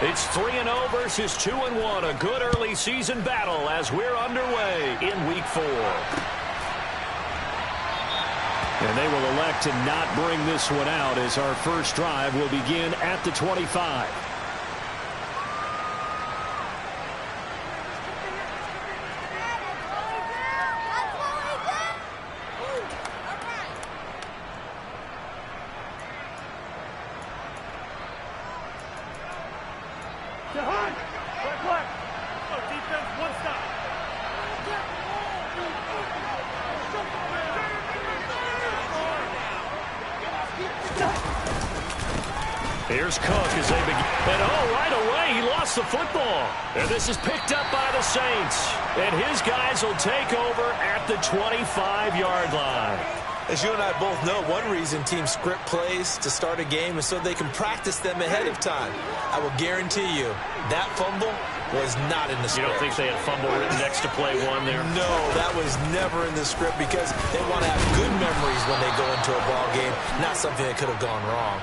It's 3-0 versus 2-1. A good early season battle as we're underway in Week 4. And they will elect to not bring this one out as our first drive will begin at the 25. Here's Cook as they begin. And right away, he lost the football. And this is picked up by the Saints. And his guys will take over at the 25-yard line. As you and I both know, one reason teams script plays to start a game is so they can practice them ahead of time. I will guarantee you that fumble was not in the script. You don't think they had fumble written next to play one there? No, that was never in the script because they want to have good memories when they go into a ball game, not something that could have gone wrong.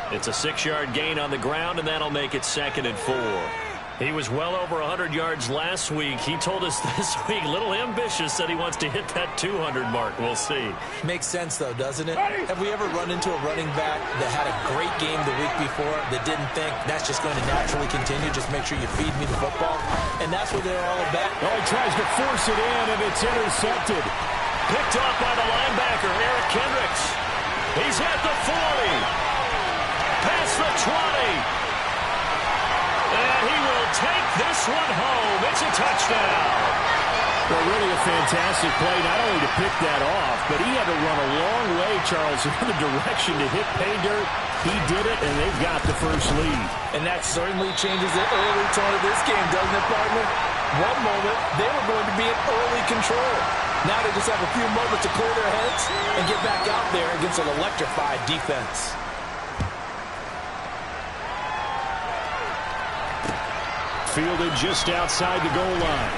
It's a 6-yard gain on the ground, and that'll make it 2nd and 4. He was well over 100 yards last week. He told us this week, a little ambitious, that he wants to hit that 200 mark. We'll see. Makes sense, though, doesn't it? Have we ever run into a running back that had a great game the week before that didn't think that's just going to naturally continue? Just make sure you feed me the football. And that's what they're all about. Oh, he tries to force it in, and it's intercepted. Picked off by the linebacker, Eric Kendricks. He's at the 40. Past the 20. And he will take this one home. It's a touchdown. Well, really a fantastic play, not only to pick that off, but he had to run a long way, Charles, in the direction to hit pay dirt. He did it, and they've got the first lead. And that certainly changes the early tone of this game, doesn't it, partner? One moment, they were going to be in early control. Now they just have a few moments to clear their heads and get back out there against an electrified defense. Fielded just outside the goal line.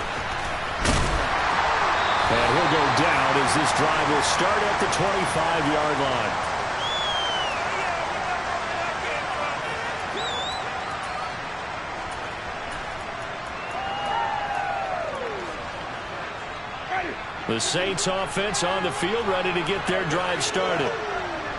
And he'll go down as this drive will start at the 25-yard line. The Saints offense on the field ready to get their drive started.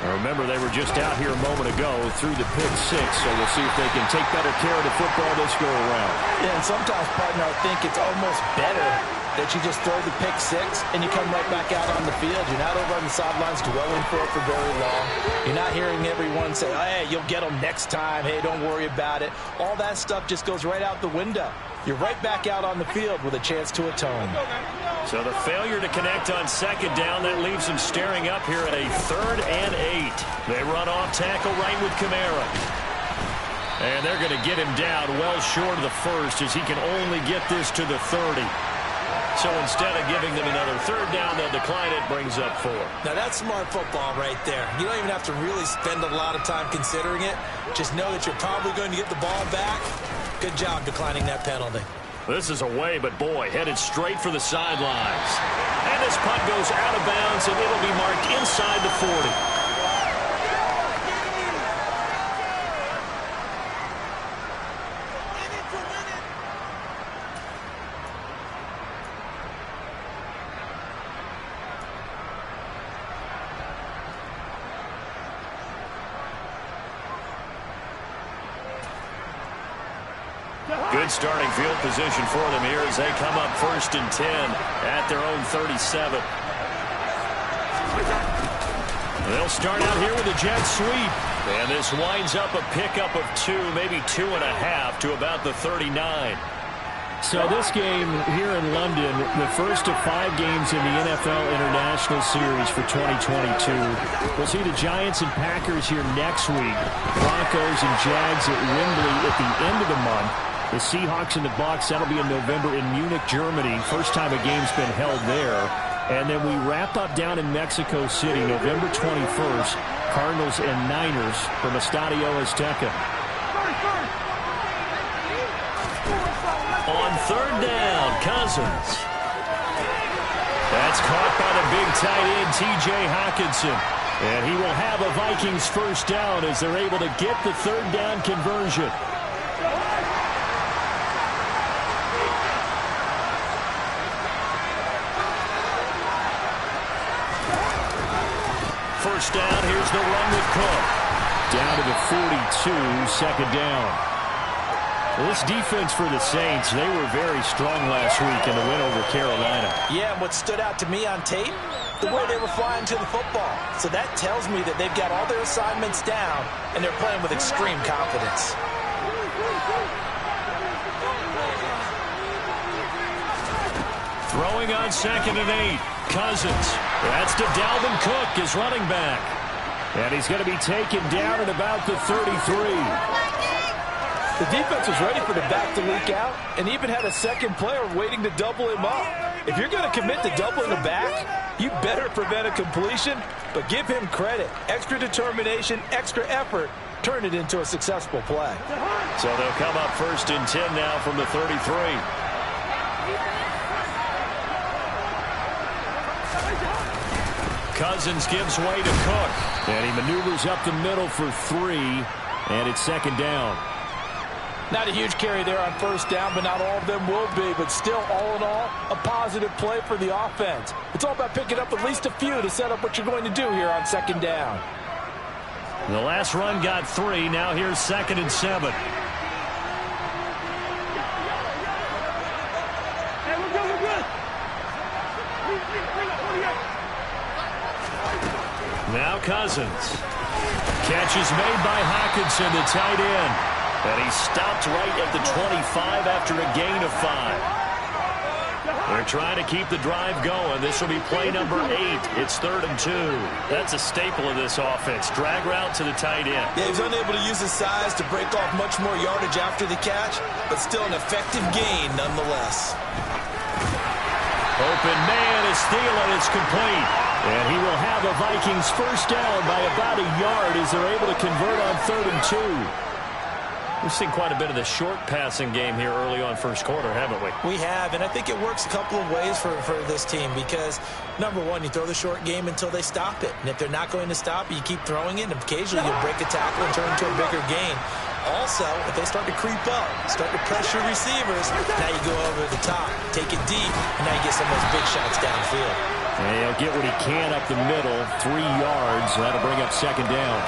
Remember, they were just out here a moment ago through the pick 6, so we'll see if they can take better care of the football this go around. Yeah, and sometimes, partner, I think it's almost better that you just throw the pick 6 and you come right back out on the field. You're not over on the sidelines dwelling for it for very long. You're not hearing everyone say, hey, you'll get them next time. Hey, don't worry about it. All that stuff just goes right out the window. You're right back out on the field with a chance to atone. So the failure to connect on 2nd down, that leaves them staring up here at a 3rd and 8. They run off tackle right with Kamara. And they're going to get him down well short of the 1st as he can only get this to the 30. So instead of giving them another 3rd down, they'll decline it, brings up 4. Now that's smart football right there. You don't even have to really spend a lot of time considering it. Just know that you're probably going to get the ball back. Good job declining that penalty. This is away, but boy, headed straight for the sidelines. And this punt goes out of bounds, and it'll be marked inside the 40. Good starting field position for them here as they come up 1st and 10 at their own 37. They'll start out here with a jet sweep. And this winds up a pickup of 2, maybe 2.5 to about the 39. So this game here in London, the first of 5 games in the NFL International Series for 2022. We'll see the Giants and Packers here next week. Broncos and Jags at Wembley at the end of the month. The Seahawks and the Bucs, that'll be in November in Munich, Germany. First time a game's been held there. And then we wrap up down in Mexico City, November 21st. Cardinals and Niners from Estadio Azteca. On 3rd down, Cousins. That's caught by the big tight end, T.J. Hockenson. And he will have a Vikings 1st down as they're able to get the 3rd down conversion. first down. Here's the run with Cook. Down to the 42, second down. Well, this defense for the Saints, they were very strong last week in the win over Carolina. Yeah, and what stood out to me on tape, the way they were flying to the football. So that tells me that they've got all their assignments down, and they're playing with extreme confidence. Throwing on 2nd and 8. Cousins. That's to Dalvin Cook, his running back. And he's going to be taken down at about the 33. The defense was ready for the back to leak out and even had a second player waiting to double him up. If you're going to commit to doubling the back, you better prevent a completion, but give him credit. Extra determination, extra effort, turn it into a successful play. So they'll come up 1st and 10 now from the 33. Cousins gives way to Cook. And he maneuvers up the middle for 3, and it's 2nd down. Not a huge carry there on 1st down, but not all of them will be. But still, all in all, a positive play for the offense. It's all about picking up at least a few to set up what you're going to do here on 2nd down. The last run got 3. Now here's 2nd and 7. Now Cousins. Catch is made by Hockenson, the tight end. And he stopped right at the 25 after a gain of 5. They're trying to keep the drive going. This will be play number 8. It's 3rd and 2. That's a staple of this offense. Drag route to the tight end. Yeah, he's unable to use his size to break off much more yardage after the catch, but still an effective gain nonetheless. Open man is Thielen. It's complete. And he will have the Vikings first down by about a yard as they're able to convert on 3rd and 2. We've seen quite a bit of the short passing game here early on first quarter, haven't we? We have, and I think it works a couple of ways for this team because, number one, you throw the short game until they stop it. And if they're not going to stop it, you keep throwing it, and occasionally you'll break a tackle and turn it into a bigger gain. Also, if they start to creep up, start to pressure receivers, now you go over the top, take it deep, and now you get some of those big shots downfield. And he'll get what he can up the middle, 3 yards. That'll bring up 2nd down.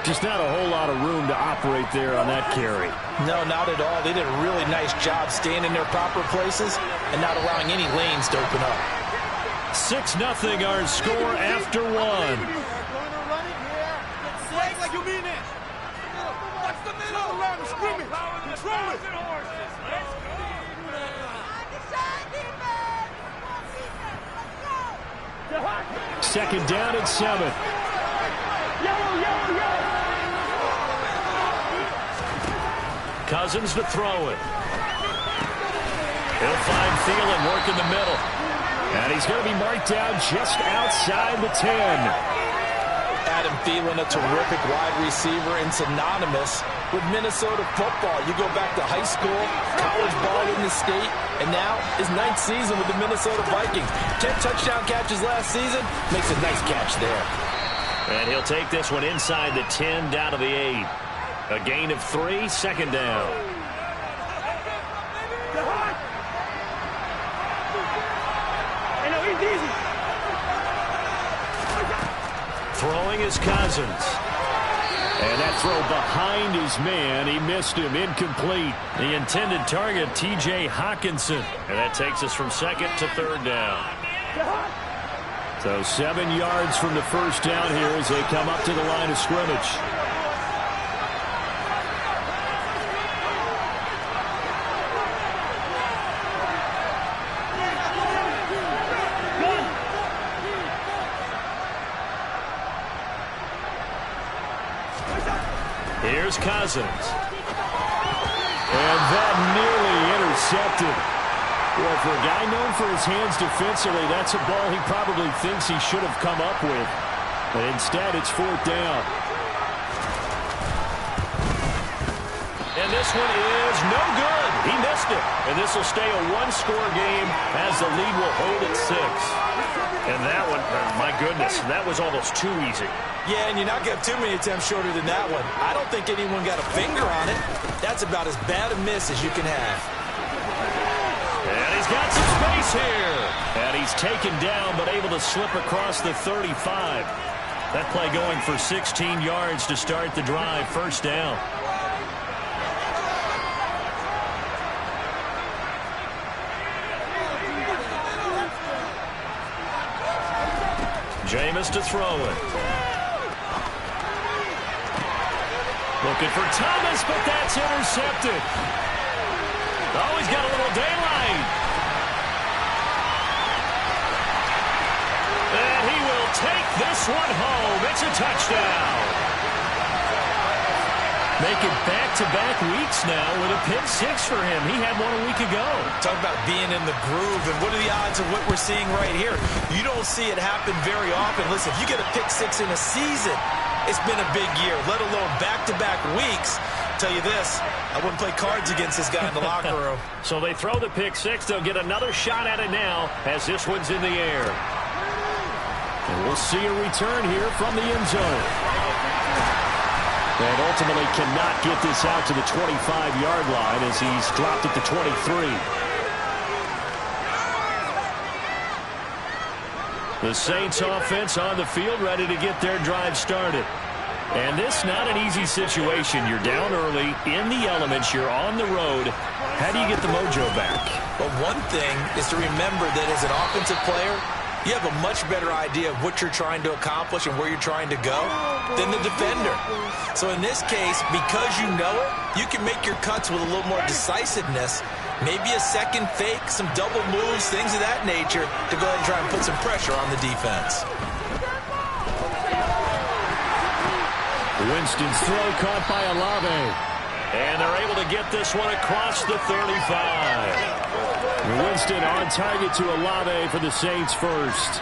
Just not a whole lot of room to operate there on that carry. No, not at all. They did a really nice job staying in their proper places and not allowing any lanes to open up. 6-0 our score after 1. Like you mean it. Watch the middle around the scrimmage. Control it. Second down and 7. Cousins to throw it. He'll find Thielen working the middle. And he's going to be marked down just outside the 10. Adam Thielen, a terrific wide receiver and synonymous with Minnesota football. You go back to high school, college ball in the state, and now his 9th season with the Minnesota Vikings. 10 touchdown catches last season, makes a nice catch there. And he'll take this one inside the 10 down to the 8. A gain of 3, 2nd down. Throwing is Cousins. And that throw behind his man. He missed him. Incomplete. The intended target, T.J. Hockenson. And that takes us from 2nd to 3rd down. So 7 yards from the first down here as they come up to the line of scrimmage. Here's Cousins. And that nearly intercepted. Well, for a guy known for his hands defensively, that's a ball he probably thinks he should have come up with. But instead, it's 4th down. And this one is no good. He missed it. And this will stay a 1-score game as the lead will hold at 6. And that one, my goodness, that was almost too easy. Yeah, and you're not going to have too many attempts shorter than that one. I don't think anyone got a finger on it. That's about as bad a miss as you can have. And he's got some space here. And he's taken down, but able to slip across the 35. That play going for 16 yards to start the drive. First down. Jameis to throw it. Looking for Thomas, but that's intercepted. Oh, he's got a little daylight. And he will take this one home. It's a touchdown. Make it back-to-back weeks now with a pick six for him. He had one a week ago. Talk about being in the groove, and what are the odds of what we're seeing right here? You don't see it happen very often. Listen, if you get a pick six in a season, it's been a big year, let alone back-to-back weeks. Tell you this, I wouldn't play cards against this guy in the locker room. So they throw the pick six. They'll get another shot at it now as this one's in the air. And we'll see a return here from the end zone. And ultimately cannot get this out to the 25-yard line as he's dropped at the 23. The Saints offense on the field ready to get their drive started. And this not an easy situation. You're down early, in the elements, you're on the road. How do you get the mojo back? Well, one thing is to remember that as an offensive player, you have a much better idea of what you're trying to accomplish and where you're trying to go than the defender. So in this case, because you know it, you can make your cuts with a little more decisiveness. Maybe a second fake, some double moves, things of that nature to go ahead and try and put some pressure on the defense. Winston's throw caught by Olave. And they're able to get this one across the 35. Winston on target to Olave for the Saints first.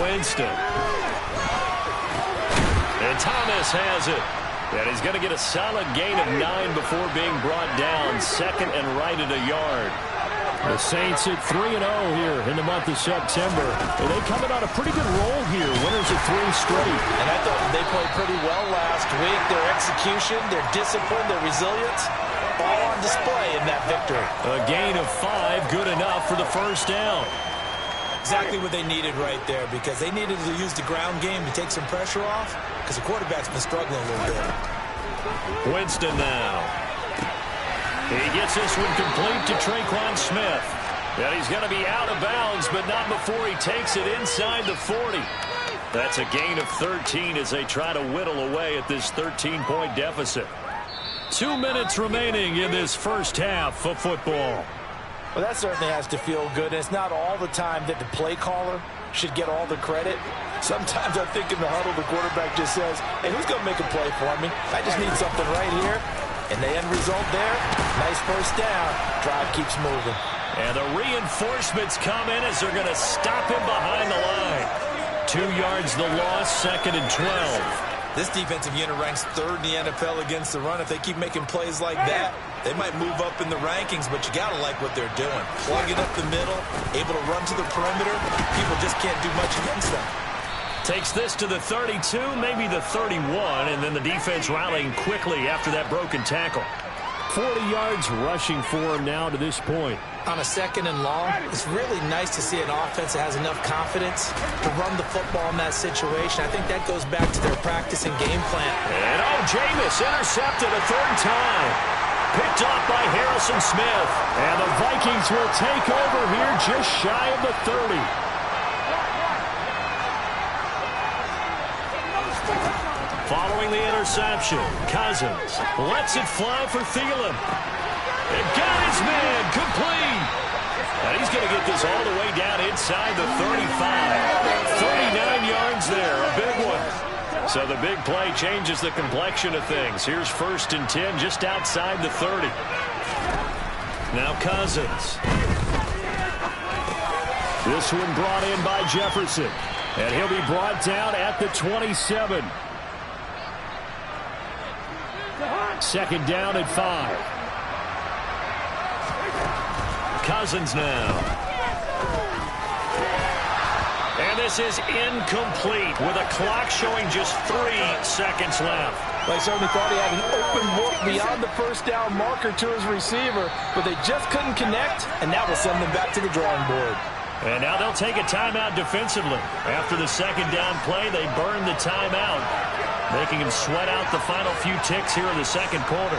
Winston. And Thomas has it. And he's going to get a solid gain of 9 before being brought down. Second and right at a yard. The Saints at 3-0 here in the month of September. And they coming on a pretty good roll here. Winners of 3 straight. And I thought they played pretty well last week. Their execution, their discipline, their resilience, all on display in that victory. A gain of 5, good enough for the first down. Exactly what they needed right there, because they needed to use the ground game to take some pressure off, because the quarterback's been struggling a little bit. Winston now. He gets this one complete to Traquan Smith. And he's going to be out of bounds, but not before he takes it inside the 40. That's a gain of 13 as they try to whittle away at this 13-point deficit. 2 minutes remaining in this first half of football. Well, that certainly has to feel good. It's not all the time that the play caller should get all the credit. Sometimes I think in the huddle, the quarterback just says, hey, who's going to make a play for me? I just need something right here. And the end result there, nice first down. Drive keeps moving. And the reinforcements come in as they're going to stop him behind the line. 2 yards the loss, 2nd and 12. This defensive unit ranks 3rd in the NFL against the run. If they keep making plays like that, they might move up in the rankings, but you got to like what they're doing. Plugging up the middle, able to run to the perimeter. People just can't do much against them. Takes this to the 32, maybe the 31, and then the defense rallying quickly after that broken tackle. 40 yards rushing for him now to this point. On a 2nd and long, it's really nice to see an offense that has enough confidence to run the football in that situation. I think that goes back to their practice and game plan. And Jameis intercepted a 3rd time. Picked off by Harrison Smith. And the Vikings will take over here just shy of the 30. Following the interception, Cousins lets it fly for Thielen. And got his man complete. And he's going to get this all the way down inside the 35. 39 yards there, a big one. So the big play changes the complexion of things. Here's 1st and 10 just outside the 30. Now Cousins. This one brought in by Jefferson. And he'll be brought down at the 27. 2nd down at 5. Cousins now. And this is incomplete with a clock showing just 3 seconds left. They certainly thought he had an open look beyond the first down marker to his receiver, but they just couldn't connect, and that will send them back to the drawing board. And now they'll take a timeout defensively. After the second down play, they burn the timeout, making him sweat out the final few ticks here in the second quarter.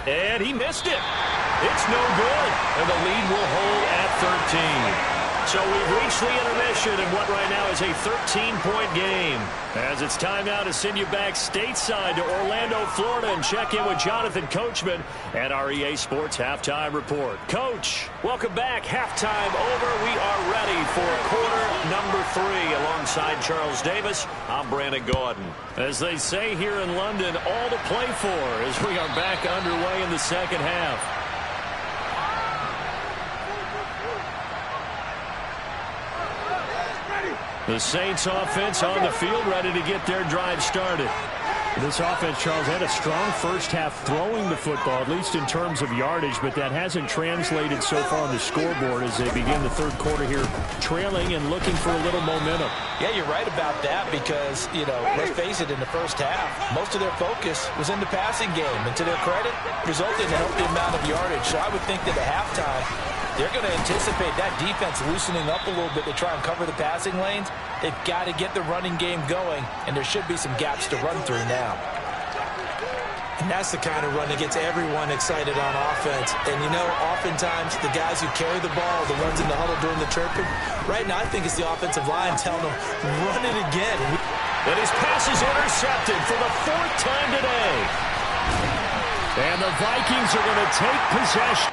And he missed it. It's no good. And the lead will hold at 13. So we've reached the intermission in what right now is a 13-point game. As it's time now to send you back stateside to Orlando, Florida, and check in with Jonathan Coachman at our EA Sports Halftime Report. Coach, welcome back. Halftime over. We are ready for quarter number 3. Alongside Charles Davis, I'm Brandon Gordon. As they say here in London, all to play for as we are back underway in the second half. The Saints offense on the field, ready to get their drive started. This offense, Charles, had a strong first half throwing the football, at least in terms of yardage, but that hasn't translated so far on the scoreboard as they begin the third quarter here, trailing and looking for a little momentum. Yeah, you're right about that because, let's face it, in the first half, most of their focus was in the passing game. And to their credit, resulted in a healthy amount of yardage. So I would think that at halftime, they're going to anticipate that defense loosening up a little bit to try and cover the passing lanes. They've got to get the running game going, and there should be some gaps to run through now. And that's the kind of run that gets everyone excited on offense. And, oftentimes the guys who carry the ball, the ones in the huddle doing the chirping, right now I think it's the offensive line telling them, run it again. And his pass is intercepted for the 4th time today. And the Vikings are going to take possession.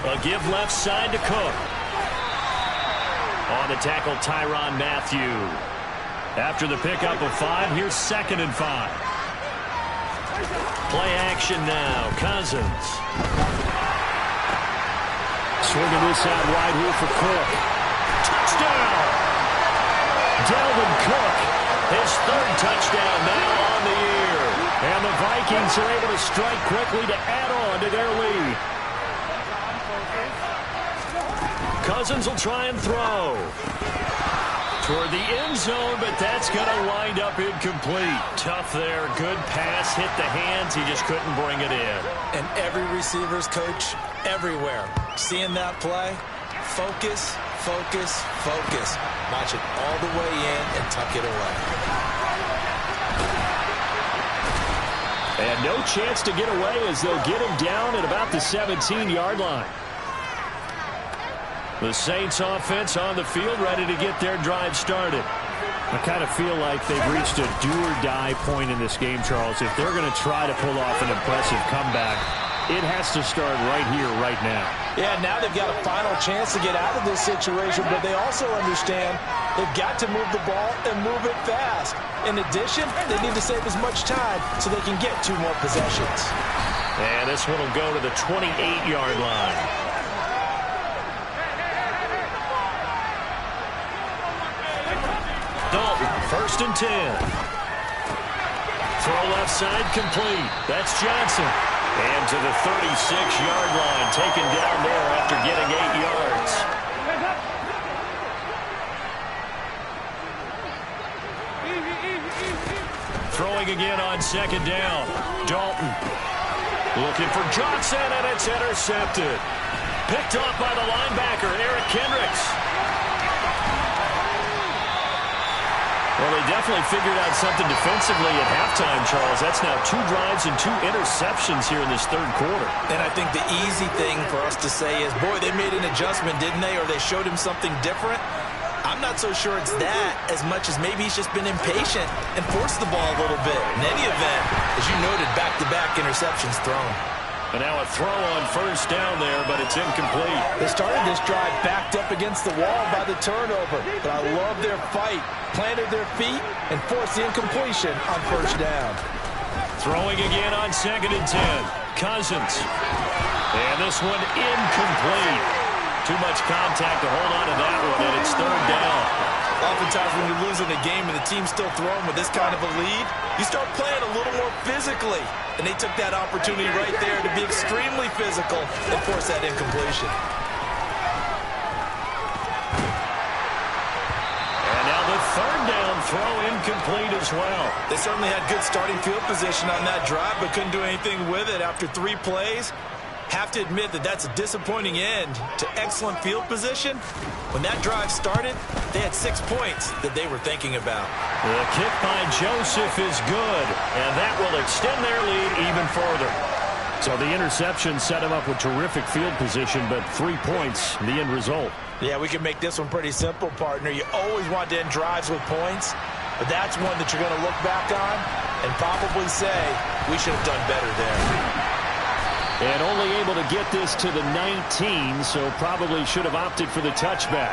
A give left side to Cook. On the tackle, Tyrann Mathieu. After the pickup of 5, here's 2nd and 5. Play action now. Cousins. Swinging this out wide here for Cook. Touchdown! Dalvin Cook, his 3rd touchdown now on the year. And the Vikings are able to strike quickly to add on to their lead. Cousins will try and throw toward the end zone, but that's going to wind up incomplete. Tough there. Good pass. Hit the hands. He just couldn't bring it in. And every receiver's coach everywhere. Seeing that play, focus, focus, focus. Watch it all the way in and tuck it away. And no chance to get away as they'll get him down at about the 17-yard line. The Saints offense on the field, ready to get their drive started. I kind of feel like they've reached a do-or-die point in this game, Charles. If they're going to try to pull off an impressive comeback, it has to start right here, right now. Yeah, now they've got a final chance to get out of this situation, but they also understand they've got to move the ball and move it fast. In addition, they need to save as much time so they can get 2 more possessions. And this one will go to the 28-yard line. Dalton, 1st and 10. Throw left side complete. That's Johnson. And to the 36-yard line, taken down there after getting 8 yards. Throwing again on 2nd down. Dalton looking for Johnson, and it's intercepted. Picked off by the linebacker, Eric Kendricks. Well, they definitely figured out something defensively at halftime, Charles. That's now 2 drives and 2 interceptions here in this 3rd quarter. And I think the easy thing for us to say is, boy, they made an adjustment, didn't they? Or they showed him something different. I'm not so sure it's that as much as maybe he's just been impatient and forced the ball a little bit. In any event, as you noted, back-to-back interceptions thrown. And now a throw on first down there, but it's incomplete. They started this drive backed up against the wall by the turnover, but I love their fight. Planted their feet and forced the incompletion on first down. Throwing again on 2nd and 10. Cousins. And this one incomplete. Too much contact to hold on to that one, and it's 3rd down. Oftentimes when you're losing a game and the team's still throwing with this kind of a lead, you start playing a little more physically. And they took that opportunity right there to be extremely physical and force that incompletion. And now the 3rd down throw incomplete as well. They certainly had good starting field position on that drive, but couldn't do anything with it after 3 plays. Have to admit that that's a disappointing end to excellent field position. When that drive started, they had 6 points that they were thinking about. The kick by Joseph is good, and that will extend their lead even further. So the interception set him up with terrific field position, but 3 points, the end result. Yeah, we can make this one pretty simple, partner. You always want to end drives with points, but that's one that you're going to look back on and probably say, we should have done better there. And only able to get this to the 19, so probably should have opted for the touchback.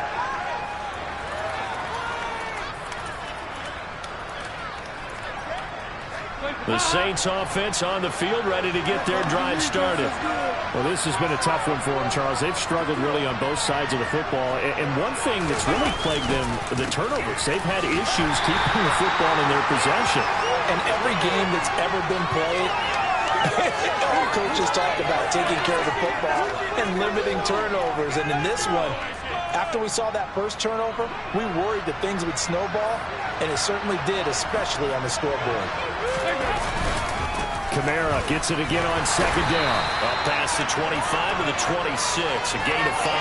The Saints offense on the field, ready to get their drive started. Well, this has been a tough one for them, Charles. They've struggled really on both sides of the football. And one thing that's really plagued them, the turnovers. They've had issues keeping the football in their possession. And every game that's ever been played, every coach has talked about taking care of the football and limiting turnovers. And in this one, after we saw that first turnover, we worried that things would snowball, and it certainly did, especially on the scoreboard. Kamara gets it again on 2nd down. Up past the 25 to the 26, a gain of 5.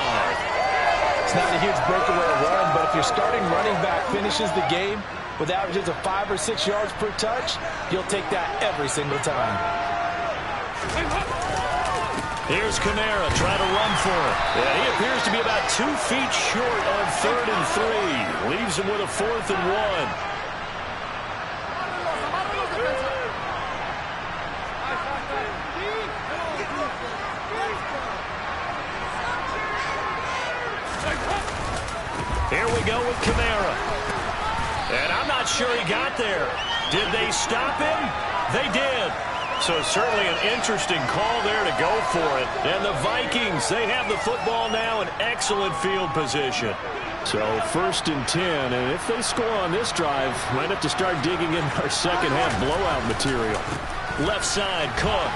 It's not a huge breakaway run, but if your starting running back finishes the game with averages of 5 or 6 yards per touch, you'll take that every single time. Here's Kamara trying to run for it. And he appears to be about 2 feet short on 3rd and 3. Leaves him with a 4th and 1. Here we go with Kamara. And I'm not sure he got there. Did they stop him? They did. So certainly an interesting call there to go for it. And the Vikings, they have the football now in excellent field position. So 1st and 10, and if they score on this drive, might have to start digging in our second half blowout material. Left side, Cook.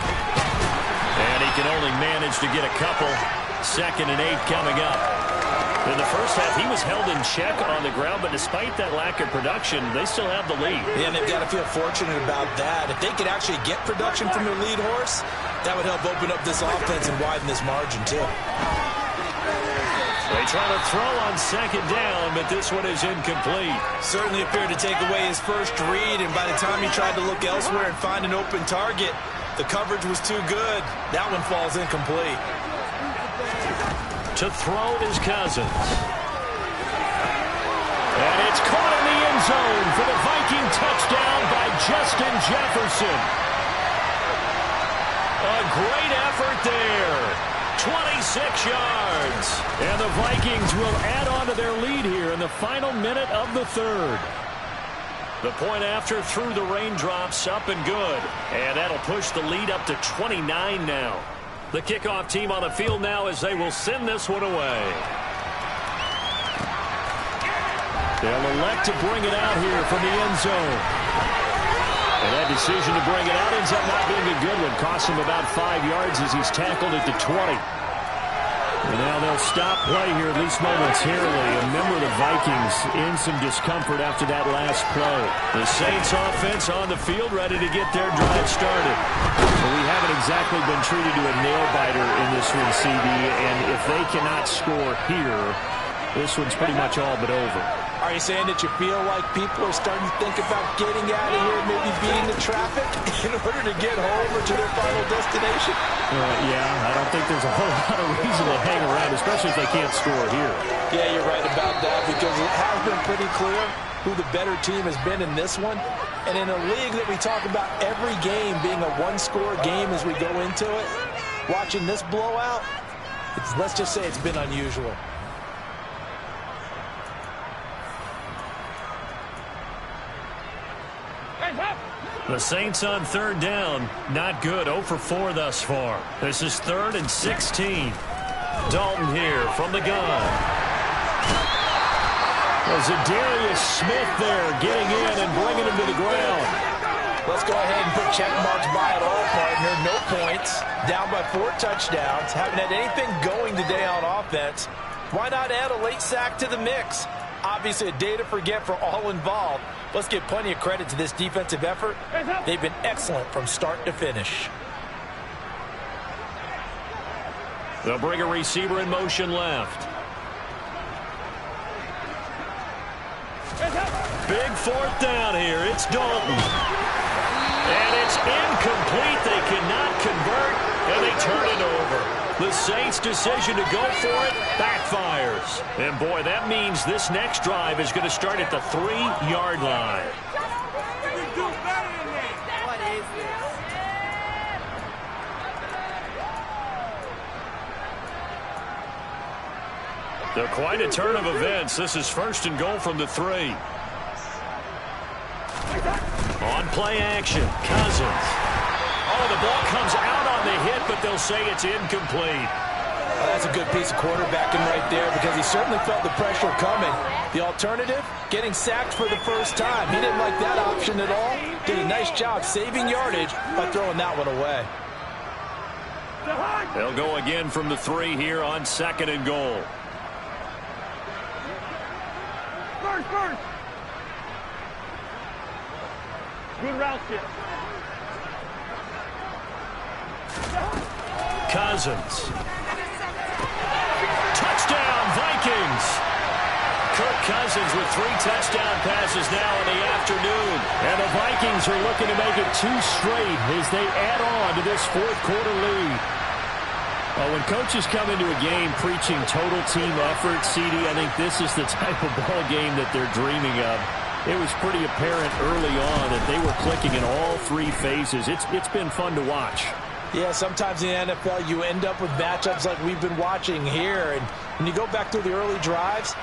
And he can only manage to get a couple. 2nd and 8 coming up. In the first half, he was held in check on the ground, but despite that lack of production, they still have the lead. Yeah, and they've got to feel fortunate about that. If they could actually get production from their lead horse, that would help open up this offense and widen this margin, too. They try to throw on 2nd down, but this one is incomplete. Certainly appeared to take away his first read, and by the time he tried to look elsewhere and find an open target, the coverage was too good. That one falls incomplete. To throw is Cousins. And it's caught in the end zone for the Viking touchdown by Justin Jefferson. A great effort there. 26 yards. And the Vikings will add on to their lead here in the final minute of the 3rd. The point after through the raindrops, up and good. And that'll push the lead up to 29 now. The kickoff team on the field now as they will send this one away. They'll elect to bring it out here from the end zone. And that decision to bring it out ends up not being a good one. Costs him about 5 yards as he's tackled at the 20. And now they'll stop play here at least momentarily. A member of the Vikings in some discomfort after that last play. The Saints offense on the field ready to get their drive started. Well, we haven't exactly been treated to a nail-biter in this one, CD. And if they cannot score here, this one's pretty much all but over. Are you saying that you feel like people are starting to think about getting out of here, maybe beating the traffic in order to get home or to their final destination? Yeah, I don't think there's a whole lot of reason to hang around, especially if they can't score here. Yeah, you're right about that, because it has been pretty clear who the better team has been in this one. And in a league that we talk about every game being a one-score game as we go into it, watching this blowout, let's just say it's been unusual. The Saints on third down. Not good. 0 for 4 thus far. This is 3rd and 16. Dalton here from the gun. Zadarius Smith there getting in and bringing him to the ground. Let's go ahead and put check marks by it all, partner. No points. Down by 4 touchdowns. Haven't had anything going today on offense. Why not add a late sack to the mix? Obviously a day to forget for all involved. Let's give plenty of credit to this defensive effort. They've been excellent from start to finish. They'll bring a receiver in motion left. Big 4th down here. It's Dalton. And it's incomplete. They cannot convert, and they turn it over. The Saints' decision to go for it backfires. And, boy, that means this next drive is going to start at the 3-yard line. What is this? They're quite a turn of events. This is 1st and goal from the 3. On play action, Cousins. Oh, the ball comes out on the hit, but they'll say it's incomplete. Well, that's a good piece of quarterbacking right there, because he certainly felt the pressure coming. The alternative, getting sacked for the first time. He didn't like that option at all. Did a nice job saving yardage by throwing that one away. They'll go again from the 3 here on 2nd and goal. First. Good route kid. Cousins. Touchdown, Vikings. Kirk Cousins with 3 touchdown passes now in the afternoon. And the Vikings are looking to make it 2 straight as they add on to this 4th quarter lead. Well, when coaches come into a game preaching total team effort, CD, I think this is the type of ball game that they're dreaming of. It was pretty apparent early on that they were clicking in all 3 phases. It's been fun to watch. Yeah, sometimes in the NFL you end up with matchups like we've been watching here. And when you go back through the early drives,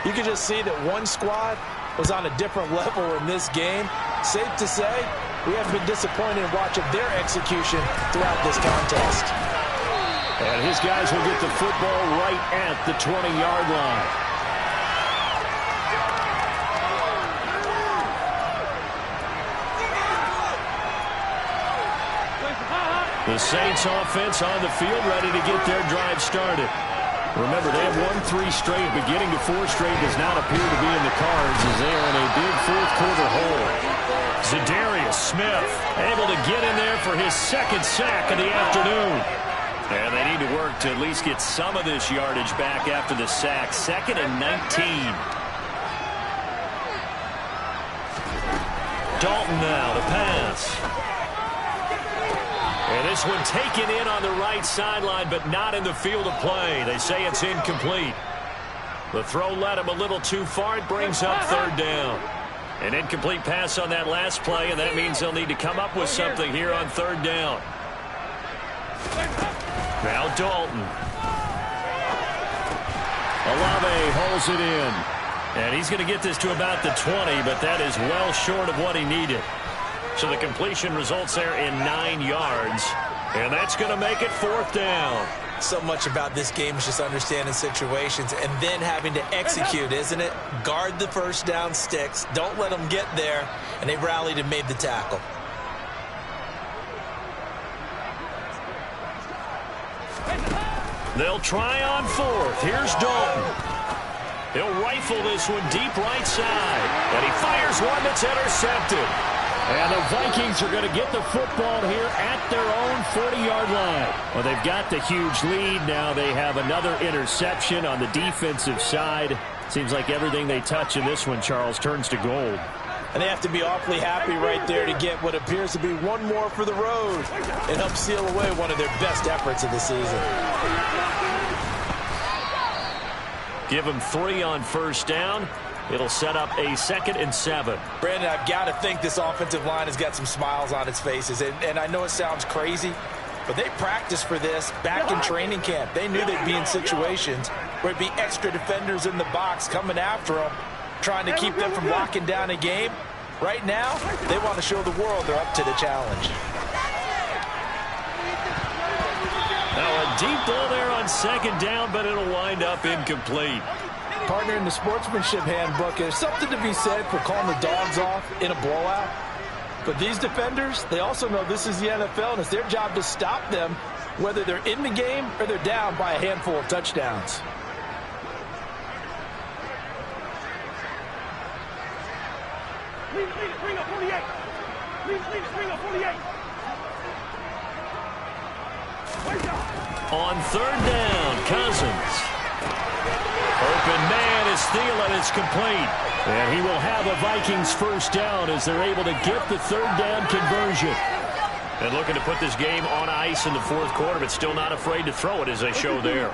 you can just see that one squad was on a different level in this game. Safe to say, we haven't been disappointed in watching their execution throughout this contest. And his guys will get the football right at the 20-yard line. The Saints offense on the field, ready to get their drive started. Remember, they have won 3 straight, but getting to 4 straight does not appear to be in the cards as they are in a big 4th quarter hole. Zadarius Smith able to get in there for his 2nd sack of the afternoon. And they need to work to at least get some of this yardage back after the sack. 2nd and 19. Dalton now to pass. And this one taken in on the right sideline, but not in the field of play. They say it's incomplete. The throw led him a little too far. It brings up 3rd down. An incomplete pass on that last play, and that means they'll need to come up with something here on 3rd down. Now Dalton. Olave holds it in. And he's going to get this to about the 20, but that is well short of what he needed. So the completion results there in 9 yards. And that's going to make it 4th down. So much about this game is just understanding situations and then having to execute, isn't it? Guard the first down sticks. Don't let them get there. And they rallied and made the tackle. They'll try on 4th. Here's Dalton. He'll rifle this one deep right side. And he fires one that's intercepted. And the Vikings are going to get the football here at their own 40-yard line. Well, they've got the huge lead. Now they have another interception on the defensive side. Seems like everything they touch in this one, Charles, turns to gold. And they have to be awfully happy right there to get what appears to be one more for the road. It helps seal away one of their best efforts of the season. Give them 3 on first down. It'll set up a 2nd and 7. Brandon, I've got to think this offensive line has got some smiles on its faces. And I know it sounds crazy, but they practiced for this back in training camp. They knew they'd be in situations where it'd be extra defenders in the box coming after them, trying to keep them from locking down a game. Right now, they want to show the world they're up to the challenge. Now a deep ball there on 2nd down, but it'll wind up incomplete. Partner, in the sportsmanship handbook, there's something to be said for calling the dogs off in a blowout. But these defenders, they also know this is the NFL, and it's their job to stop them, whether they're in the game or they're down by a handful of touchdowns. Bring up 48. Bring up 48. On 3rd down, Cousins. Open man is Thielen. It's complete. And he will have a Vikings first down as they're able to get the 3rd down conversion. And looking to put this game on ice in the 4th quarter, but still not afraid to throw it as they show there.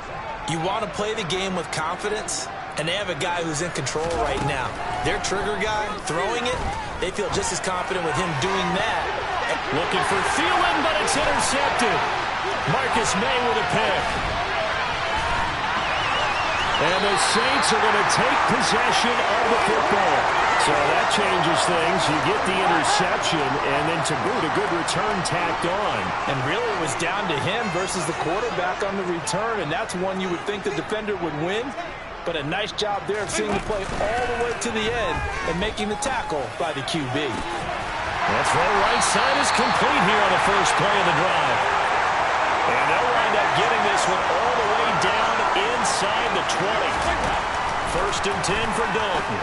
You want to play the game with confidence, and they have a guy who's in control right now. Their trigger guy, throwing it, they feel just as confident with him doing that. Looking for Thielen, but it's intercepted. Marcus May with a pick. And the Saints are going to take possession of the football. So that changes things. You get the interception, and then to boot, a good return tacked on. And really it was down to him versus the quarterback on the return, and that's one you would think the defender would win. But a nice job there of seeing the play all the way to the end and making the tackle by the QB. That throw right side is complete here on the first play of the drive. And they'll wind up getting this one all the way down inside the 20. 1st and 10 for Dalton.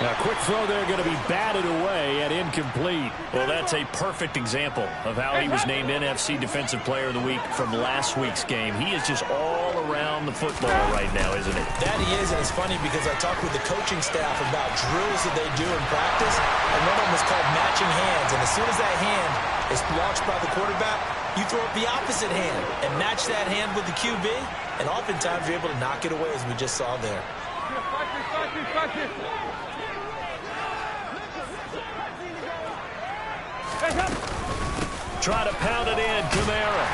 Now, quick throw there going to be batted away at incomplete. Well, that's a perfect example of how he was named NFC Defensive Player of the Week from last week's game. He is just all around the football right now, isn't he? That he is, and it's funny because I talked with the coaching staff about drills that they do in practice, and one of them is called matching hands. And as soon as that hand is launched by the quarterback, you throw up the opposite hand and match that hand with the QB, and oftentimes you're able to knock it away, as we just saw there. Try to pound it in, Kamara.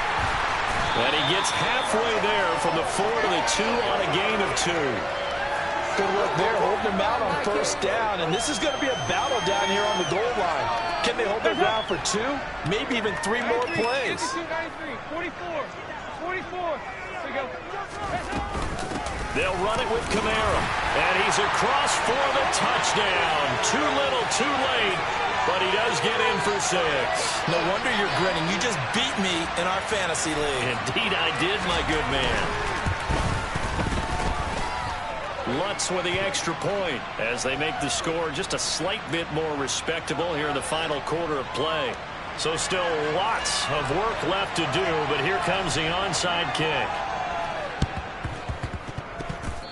And he gets halfway there from the 4 to the 2 on a gain of 2. Good work there, holding them out on first down. And this is going to be a battle down here on the goal line. Can they hold their ground for 2? Maybe even 3 more plays. 44. There you go. They'll run it with Kamara. And he's across for the touchdown. Too little, too late. But he does get in for 6. No wonder you're grinning. You just beat me in our fantasy league. Indeed I did, my good man. Lutz with the extra point as they make the score just a slight bit more respectable here in the final quarter of play. So still lots of work left to do, but here comes the onside kick.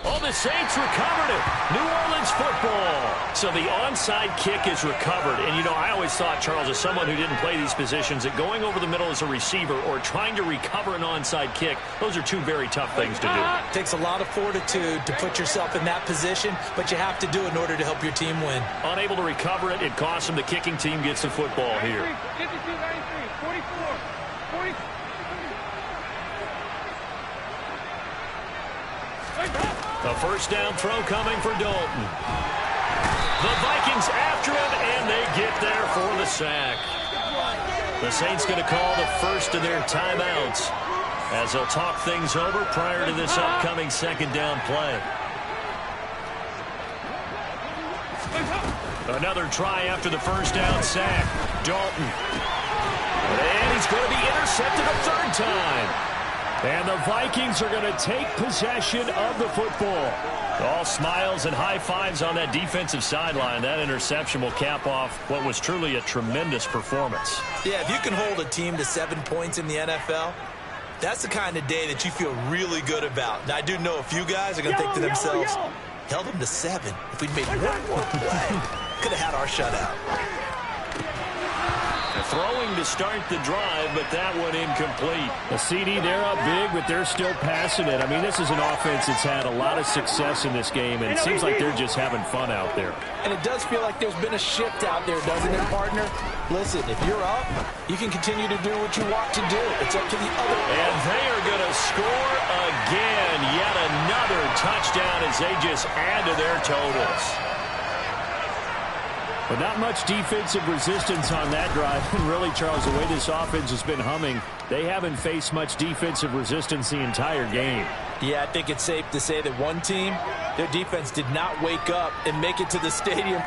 Oh, the Saints recovered it. New Orleans football. So the onside kick is recovered. And, you know, I always thought, Charles, as someone who didn't play these positions, that going over the middle as a receiver or trying to recover an onside kick, those are 2 very tough things to do. It takes a lot of fortitude to put yourself in that position, but you have to do it in order to help your team win. Unable to recover it, it costs them. The kicking team gets the football here. 52, 93, 44, 40. A first down throw coming for Dalton. The Vikings after him, and they get there for the sack. The Saints going to call the first of their timeouts as they'll talk things over prior to this upcoming 2nd down play. Another try after the first down sack. Dalton. And he's going to be intercepted a 3rd time. And the Vikings are going to take possession of the football. All smiles and high fives on that defensive sideline. That interception will cap off what was truly a tremendous performance. Yeah, if you can hold a team to 7 points in the NFL, that's the kind of day that you feel really good about. Now, I do know a few guys are going to think to themselves, held them to 7. If we'd made one more play, could have had our shutout. Throwing to start the drive, but that one incomplete. The CD, they're up big, but they're still passing it. I mean, this is an offense that's had a lot of success in this game, and it seems like they're just having fun out there. And it does feel like there's been a shift out there, doesn't it, partner? Listen, if you're up, you can continue to do what you want to do. It's up to the other. And they are going to score again. Yet another touchdown as they just add to their totals. But not much defensive resistance on that drive. And really, Charles, the way this offense has been humming, they haven't faced much defensive resistance the entire game. Yeah, I think it's safe to say that one team, their defense did not wake up and make it to the stadium for